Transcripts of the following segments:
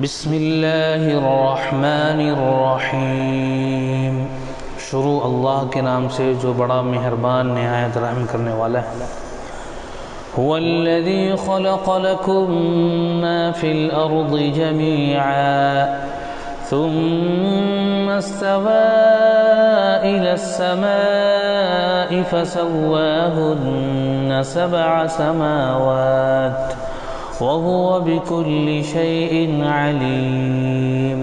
بسم اللہ الرحمن الرحیم۔ شروع اللہ کے نام سے جو بڑا مہربان نہایت رحم کرنے والا ہے۔ هو الذی خلق لکم ما فی الارض جمیعا ثم استوى إلى السماء فسواهن سبع سماوات وهو بكل شيء عليم۔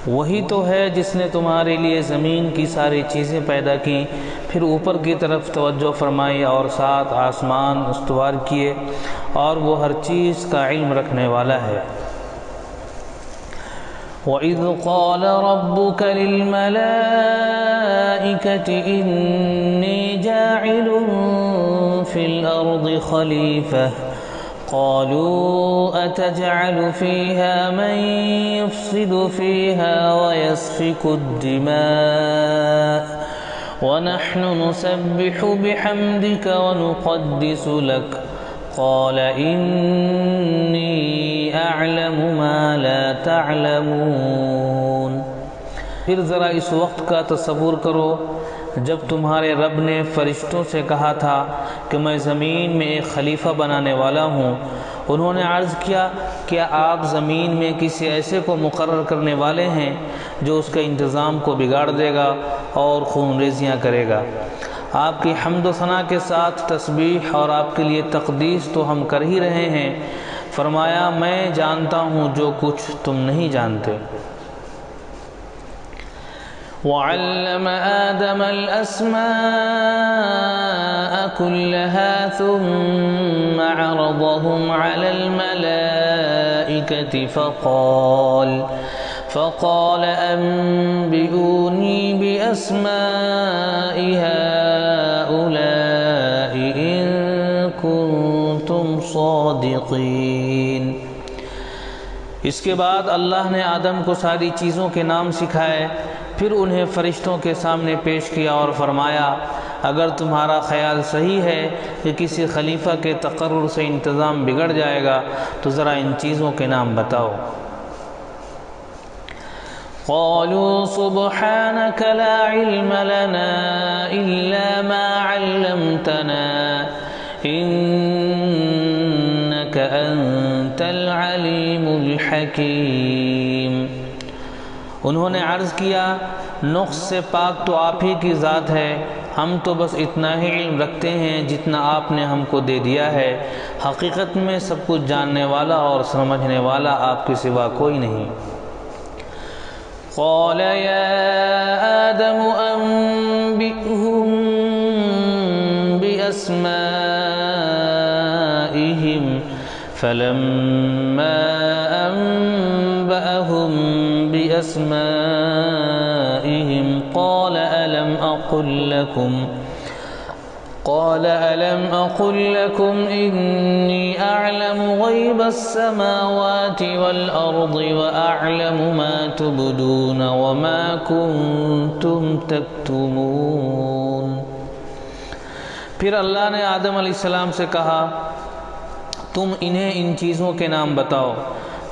وہی تو ہے جس نے تمہارے لیے زمین کی ساری چیزیں پیدا کی، پھر اوپر کی طرف توجہ فرمائی اور سات آسمان استوار کیے، اور وہ ہر چیز کا علم رکھنے والا ہے۔ وَإِذْ قَالَ رَبُّكَ لِلْمَلَائِكَةِ إِنِّي جَاعِلٌ فِي الْأَرْضِ خَلِيفَةً قالوا أتجعل فيها من يفسد فيها ويسفك الدماء ونحن نسبح بحمدك ونقدس لك قال إني أعلم ما لا تعلمون۔ پھر ذرا اس وقت کا تصور کرو جب تمہارے رب نے فرشتوں سے کہا تھا کہ میں زمین میں ایک خلیفہ بنانے والا ہوں۔ انہوں نے عرض کیا کیا آپ زمین میں کسی ایسے کو مقرر کرنے والے ہیں جو اس کے انتظام کو بگاڑ دے گا اور خون ریزیاں کرے گا؟ آپ کی حمد و ثنا کے ساتھ تسبیح اور آپ کے لیے تقدیس تو ہم کر ہی رہے ہیں۔ فرمایا میں جانتا ہوں جو کچھ تم نہیں جانتے۔ وَعَلَّمَ آدَمَ الْأَسْمَاءَ كُلَّهَا ثُمَّ عَرَضَهُمْ عَلَى الْمَلَائِكَةِ فَقَالَ أَنبِئُونِي بِأَسْمَاءِ هَؤُلَاءِ إِن كُنتُمْ صَادِقِينَ۔ اس کے بعد اللہ نے آدم کو ساری چیزوں کے نام سکھائے، پھر انہیں فرشتوں کے سامنے پیش کیا اور فرمایا اگر تمہارا خیال صحیح ہے کہ کسی خلیفہ کے تقرر سے انتظام بگڑ جائے گا تو ذرا ان چیزوں کے نام بتاؤ۔ قالوا سبحانك لا علم لنا إلا ما علمتنا إنك أنت العليم الحكيم۔ انہوں نے عرض کیا نقص سے پاک تو آپ ہی کی ذات ہے، ہم تو بس اتنا ہی علم رکھتے ہیں جتنا آپ نے ہم کو دے دیا ہے، حقیقت میں سب کچھ جاننے والا اور سمجھنے والا آپ کے سوا کوئی نہیں۔ قال يا آدم أنبئهم بأسمائهم فلما أنبأهم بأسمائهم قال ألم أقل لكم إني أعلم غيب السماوات والأرض وأعلم ما تبدون وما كنتم تكتمون۔ پھر اللہ نے آدم علیہ السلام سے کہا تم انہیں ان چیزوں کے نام بتاؤ۔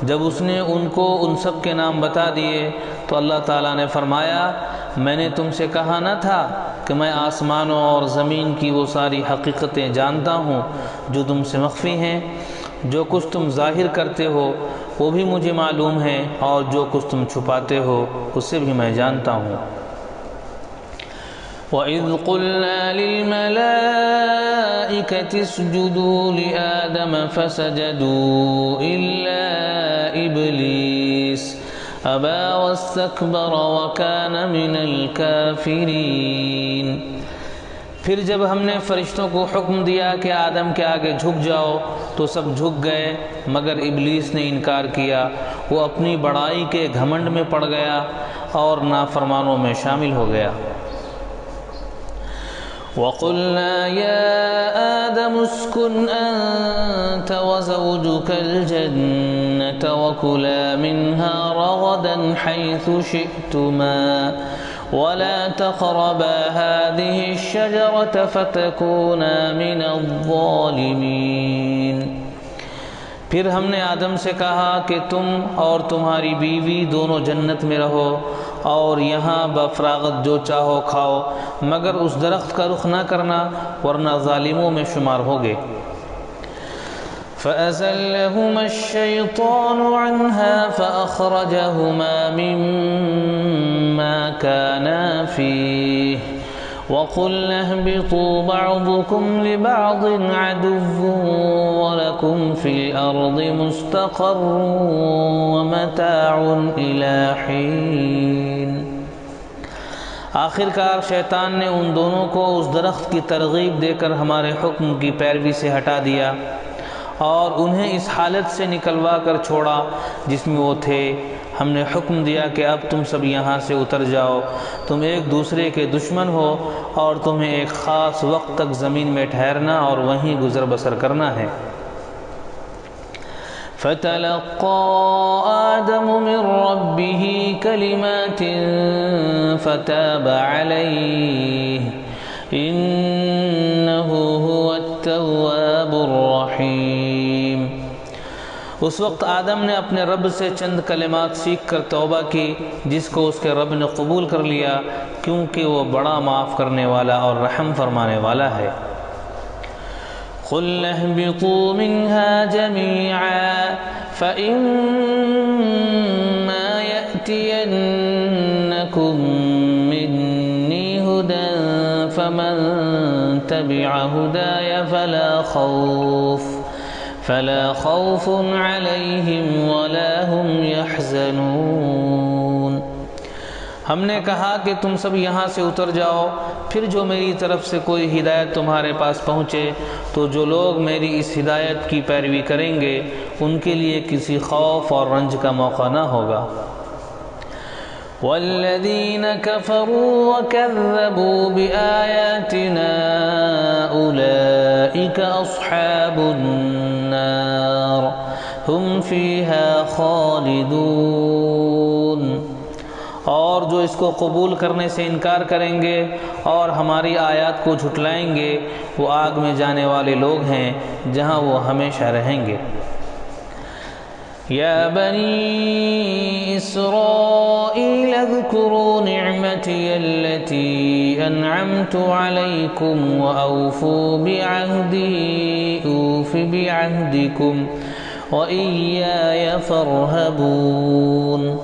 جب اس نے ان کو ان سب کے نام بتا دیے تو اللہ تعالیٰ نے فرمایا میں نے تم سے کہا نہ تھا کہ میں آسمانوں اور زمین کی وہ ساری حقیقتیں جانتا ہوں جو تم سے مخفی ہیں، جو کچھ تم ظاہر کرتے ہو وہ بھی مجھے معلوم ہے اور جو کچھ تم چھپاتے ہو اسے بھی میں جانتا ہوں۔ وَإِذْ قُلْنَا لِلْمَلَائِكَةِ اسْجُدُوا لِآدَمَ فَسَجَدُوا إِلَّا إِبْلِيسَ أَبَى وَاسْتَكْبَرَ وَكَانَ مِنَ الْكَافِرِينَ۔ پھر جب ہم نے فرشتوں کو حکم دیا کہ آدم کے آگے جھک جاؤ تو سب جھک گئے مگر ابلیس نے انکار کیا، وہ اپنی بڑائی کے گھمنڈ میں پڑ گیا اور نافرمانوں میں شامل ہو گیا۔ وَقُلْنَا يَا آدَمُ اسْكُنْ أَنْتَ وَزَوْجُكَ الْجَنَّةَ وَكُلَا مِنْهَا رَغَدًا حَيْثُ شِئْتُمَا وَلَا تَقْرَبَا هَذِهِ الشَّجَرَةَ فَتَكُونَا مِنَ الظَّالِمِينَ۔ پھر ہم نے آدم سے کہا کہ تم اور تمہاری بیوی دونوں جنت میں رہو اور یہاں بفراغت جو چاہو کھاؤ، مگر اس درخت کا رخ نہ کرنا ورنہ ظالموں میں شمار ہوگے۔ فَأَزَلَّهُمَا الشَّيْطَانُ عَنْهَا فَأَخْرَجَهُمَا مِمَّا كَانَا فِيهِ وَقُلْنَا اهْبِطُوا بَعْضُكُمْ لِبَعْضٍ عَدُوٌّ وَلَكُمْ فِي الْأَرْضِ مُسْتَقَرٌّ وَمَتَاعٌ إِلَى حِينٍ۔ آخر کار شیطان نے ان دونوں کو اس درخت کی ترغیب دے کر ہمارے حکم کی پیروی سے ہٹا دیا اور انہیں اس حالت سے نکلوا کر چھوڑا جس میں وہ تھے۔ ہم نے حکم دیا کہ اب تم سب یہاں سے اتر جاؤ، تم ایک دوسرے کے دشمن ہو اور تمہیں ایک خاص وقت تک زمین میں ٹھہرنا اور وہیں گزر بسر کرنا ہے۔ فَتَلَقَّى آدَمُ مِن رَّبِّهِ كَلِمَاتٍ فَتَابَ عَلَيْهِ إِنَّهُ هُوَ التَّوَّابُ الرَّحِيمُ۔ اس وقت آدم نے اپنے رب سے چند کلمات سیکھ کر توبہ کی، جس کو اس کے رب نے قبول کر لیا کیونکہ وہ بڑا معاف کرنے والا اور رحم فرمانے والا ہے۔ قُلْنَا اهْبِطُوا مِنْهَا جَمِيعًا فَإِمَّا يَأْتِيَنَّكُمْ مِنِّي هُدًى فَمَن تَبِعَ هُدَايَ فلا خوف عليهم ولا هم يحزنون۔ ہم نے کہا کہ تم سب یہاں سے اتر جاؤ، پھر جو میری طرف سے کوئی ہدایت تمہارے پاس پہنچے تو جو لوگ میری اس ہدایت کی پیروی کریں گے ان کے لیے کسی خوف اور رنج کا موقع نہ ہوگا۔ والذین کفروا وکذبوا بآیاتنا اولئک اصحاب النار ہم فیہا خالدون۔ اور جو اس کو قبول کرنے سے انکار کریں گے اور ہماری آیات کو جھٹلائیں گے وہ آگ میں جانے والے لوگ ہیں جہاں وہ ہمیشہ رہیں گے۔ یا بنی اسرائیل اذکروا نعمتی التي انعمت علیکم واوفوا بعہدی اوف بعہدکم وإیای فارہبون۔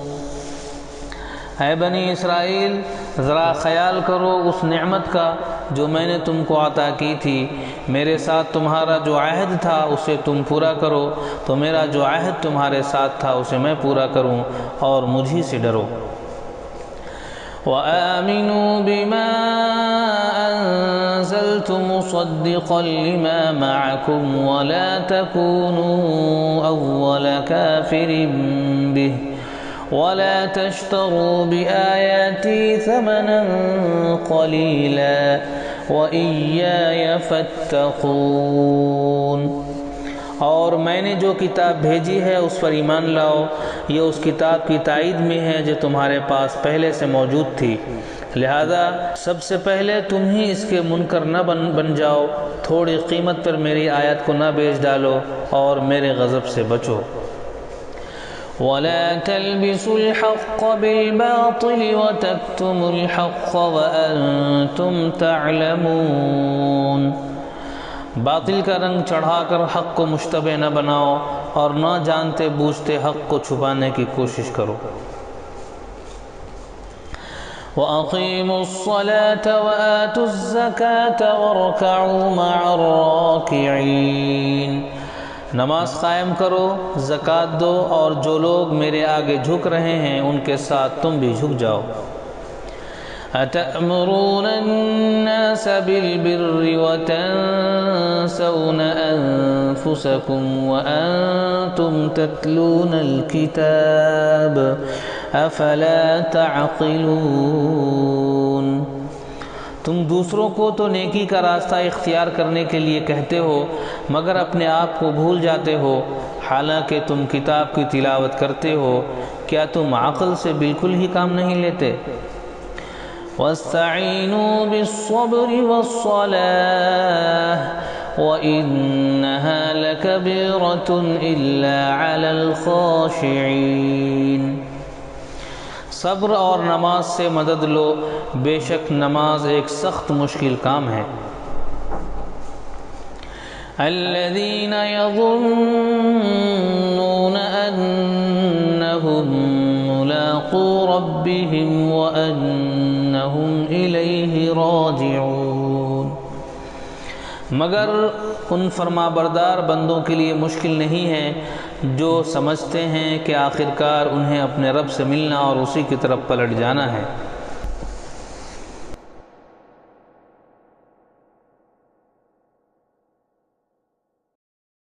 اے بنی اسرائیل، ذرا خیال کرو اس نعمت کا جو میں نے تم کو عطا کی تھی، میرے ساتھ تمہارا جو عہد تھا اسے تم پورا کرو، تو میرا جو عہد تمہارے ساتھ تھا اسے میں پورا کروں اور مجھی سے ڈرو۔ وآمنوا بما انزلت مصدقا لما معكم ولا تكونوا اول كافر به ولا تشتروا بآياتي ثمنا قليلا وإياي فاتقون۔ اور میں نے جو کتاب بھیجی ہے اس پر ایمان لاؤ، یہ اس کتاب کی تائید میں ہے جو تمہارے پاس پہلے سے موجود تھی، لہذا سب سے پہلے تم ہی اس کے منکر نہ بن جاؤ، تھوڑی قیمت پر میری آیت کو نہ بیچ ڈالو اور میرے غضب سے بچو۔ وَلَا تَلْبِسُوا الْحَقَّ بِالْبَاطِلِ وَتَكْتُمُوا الْحَقَّ وَأَنْتُمْ تَعْلَمُونَ۔ باطل کا رنگ چڑھا کر حق کو مشتبہ نہ بناؤ اور نہ جانتے بوجھتے حق کو چھپانے کی کوشش کرو۔ وَأَقِيمُوا الصَّلَاةَ وَآتُوا الزَّكَاةَ وَارْكَعُوا مَعَ الرَّاكِعِينَ۔ نماز قائم کرو، زکوٰۃ دو اور جو لوگ میرے آگے جھک رہے ہیں ان کے ساتھ تم بھی جھک جاؤ۔ أَتَأْمُرُونَ النَّاسَ بِالْبِرِّ وَتَنْسَوْنَ أَنفُسَكُمْ وَأَنْتُمْ تَتْلُونَ الْكِتَابَ أَفَلَا تَعْقِلُونَ۔ تم دوسروں کو تو نیکی کا راستہ اختیار کرنے کے لیے کہتے ہو مگر اپنے آپ کو بھول جاتے ہو، حالانکہ تم کتاب کی تلاوت کرتے ہو، کیا تم عقل سے بالکل ہی کام نہیں لیتے؟ وَاسْتَعِينُوا بِالصَّبْرِ وَالصَّلَاةِ وَإِنَّهَا لَكَبِيرَةٌ إِلَّا عَلَى الْخَاشِعِينَ۔ صبر اور نماز سے مدد لو، بے شک نماز ایک سخت مشکل کام ہے۔ الذين يظنون أنهم ملاقو ربهم وأنهم إليه راجعون۔ مگر ان فرما بردار بندوں کے لیے مشکل نہیں ہے جو سمجھتے ہیں کہ آخرکار انہیں اپنے رب سے ملنا اور اسی کی طرف پلٹ جانا ہے۔